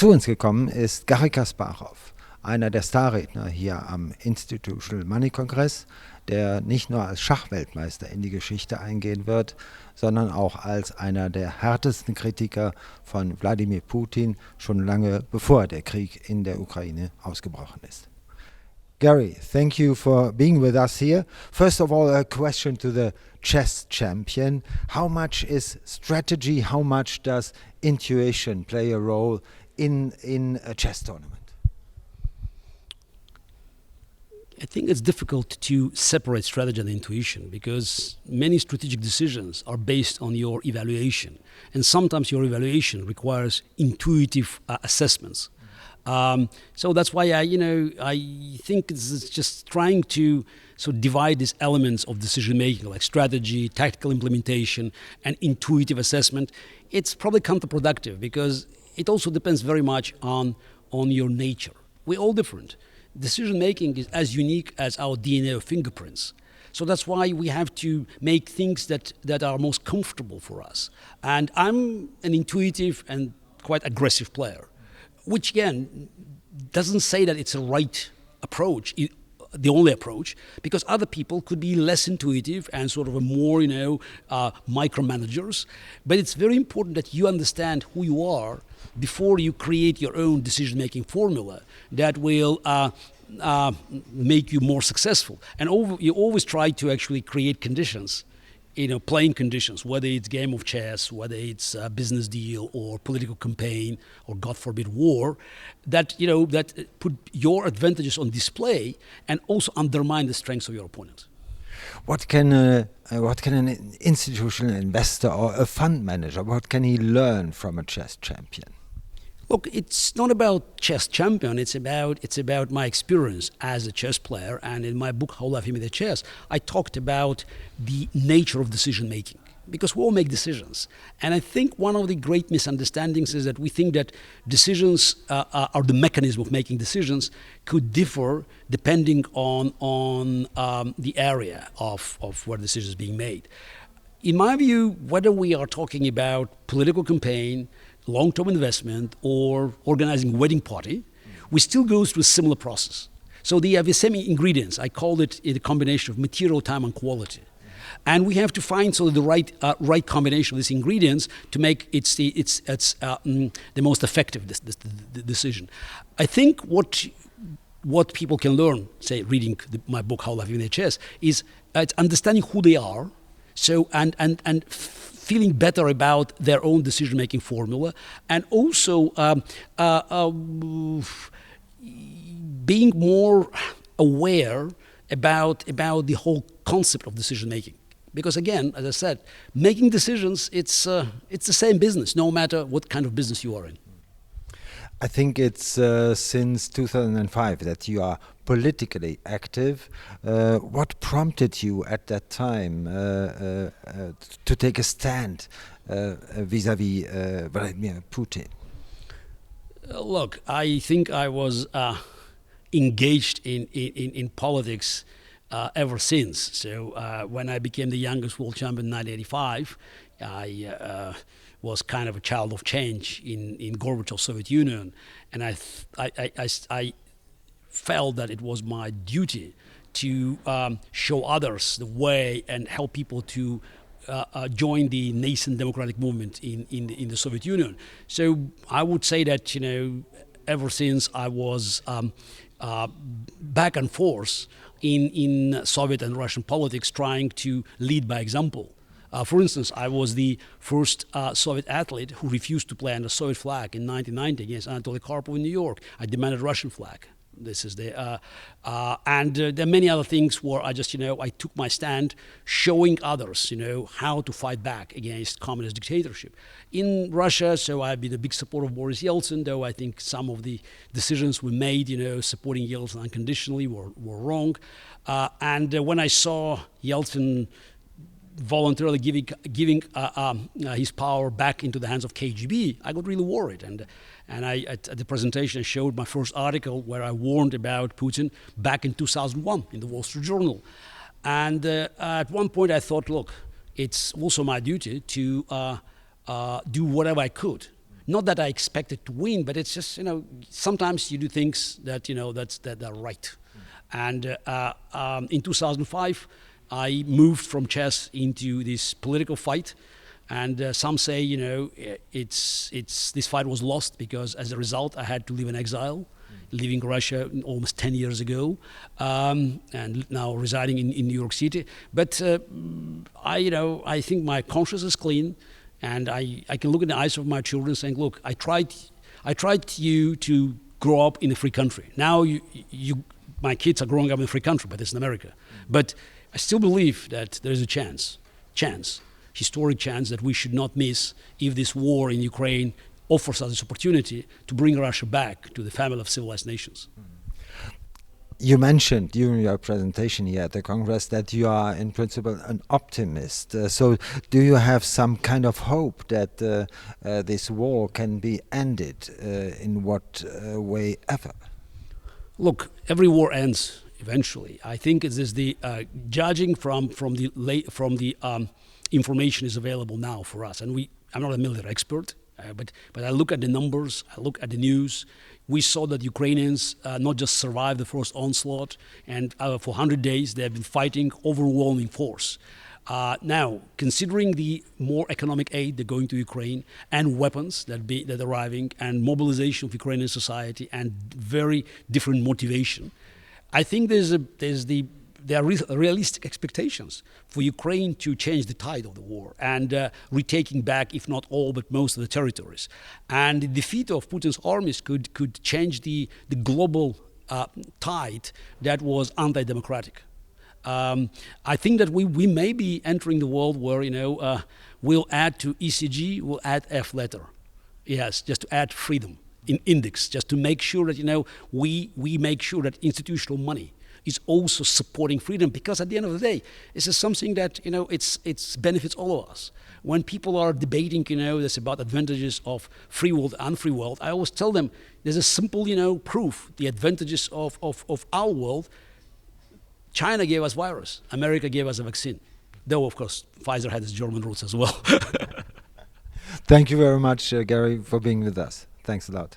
Zu uns gekommen ist Garry Kasparow, einer der Starredner hier am Institutional Money Kongress, der nicht nur als Schachweltmeister in die Geschichte eingehen wird, sondern auch als einer der härtesten Kritiker von Wladimir Putin, schon lange bevor der Krieg in der Ukraine ausgebrochen ist. Garry, thank you for being with us here. First of all, a question to the chess champion. How much is strategy, how much does intuition play a role in a chess tournament? I think it's difficult to separate strategy and intuition because many strategic decisions are based on your evaluation, and sometimes your evaluation requires intuitive assessments. So that's why I think it's just trying to divide these elements of decision making, like strategy, tactical implementation, and intuitive assessment. It's probably counterproductive because it also depends very much on your nature. We're all different. Decision making is as unique as our DNA or fingerprints. So that's why we have to make things that are most comfortable for us. And I'm an intuitive and quite aggressive player, which again doesn't say that it's a right approach, the only approach, because other people could be less intuitive and sort of a more, micromanagers. But it's very important that you understand who you are before you create your own decision-making formula that will make you more successful. And you always try to actually create conditions, playing conditions, whether it's game of chess, whether it's a business deal or political campaign or, God forbid, war, that put your advantages on display and also undermine the strengths of your opponent. What can an institutional investor or a fund manager, what can he learn from a chess champion? Look, it's not about chess champion. It's about my experience as a chess player. And in my book, How Life Imitates Chess, I talked about the nature of decision making, because we all make decisions. And I think one of the great misunderstandings is that we think that decisions or the mechanism of making decisions could differ depending on the area of where the decision is being made. In my view, whether we are talking about political campaign, long-term investment, or organizing a wedding party, we still go through a similar process. So they have the same ingredients. I call it a combination of material, time, and quality. And we have to find the right combination of these ingredients to make the most effective decision. I think what people can learn, say, reading my book How Life Imitates Chess, is understanding who they are. So and feeling better about their own decision-making formula, and also being more aware about the whole concept of decision-making. Because again, as I said, making decisions, it's the same business, no matter what kind of business you are in. I think it's since 2005 that you are politically active. What prompted you at that time to take a stand vis-à-vis Vladimir Putin? Look, I think I was engaged in politics ever since. So when I became the youngest world champion in 1985, I was kind of a child of change in Gorbachev's Soviet Union, and I felt that it was my duty to show others the way and help people to join the nascent democratic movement in the Soviet Union. So I would say that ever since I was back and forth in Soviet and Russian politics, trying to lead by example. For instance, I was the first Soviet athlete who refused to play under Soviet flag in 1990 against Anatoly Karpov in New York. I demanded Russian flag. This is and there are many other things where I just, I took my stand, showing others, how to fight back against communist dictatorship. In Russia, so I've been a big supporter of Boris Yeltsin, though I think some of the decisions we made, supporting Yeltsin unconditionally were wrong. And when I saw Yeltsin voluntarily giving his power back into the hands of KGB, I got really worried. And I, at the presentation, I showed my first article where I warned about Putin back in 2001 in the Wall Street Journal. And at one point I thought, look, it's also my duty to do whatever I could, not that I expected to win, but it's just, sometimes you do things that, that are right. And in 2005, I moved from chess into this political fight. And some say, this fight was lost because as a result, I had to live in exile, leaving Russia almost 10 years ago, and now residing in New York City. But I think my conscience is clean, and I can look in the eyes of my children saying, look, I tried you to grow up in a free country. Now my kids are growing up in a free country, but it's in America. But I still believe that there is a chance, historic chance that we should not miss if this war in Ukraine offers us this opportunity to bring Russia back to the family of civilized nations. You mentioned during your presentation here at the Congress that you are in principle an optimist. So do you have some kind of hope that this war can be ended in what way ever? Look, every war ends eventually. I think it is the judging from the information is available now for us, and I'm not a military expert, but I look at the numbers, I look at the news. We saw that Ukrainians not just survived the first onslaught, and for 100 days they have been fighting overwhelming force. Now, considering the more economic aid that going to Ukraine and weapons that are arriving and mobilization of Ukrainian society and very different motivation, I think there are realistic expectations for Ukraine to change the tide of the war and retaking back, if not all, but most of the territories. And the defeat of Putin's armies could change the global tide that was anti-democratic. I think that we may be entering the world where, we'll add to ECG, we'll add F letter. Yes, just to add freedom in index, just to make sure that, we make sure that institutional money is also supporting freedom, because at the end of the day, this is something that, it's benefits all of us. When people are debating, this about advantages of free world and unfree world, I always tell them there's a simple, proof, the advantages of our world. China gave us virus, America gave us a vaccine. Though, of course, Pfizer had its German roots as well. Thank you very much, Garry, for being with us. Thanks a lot.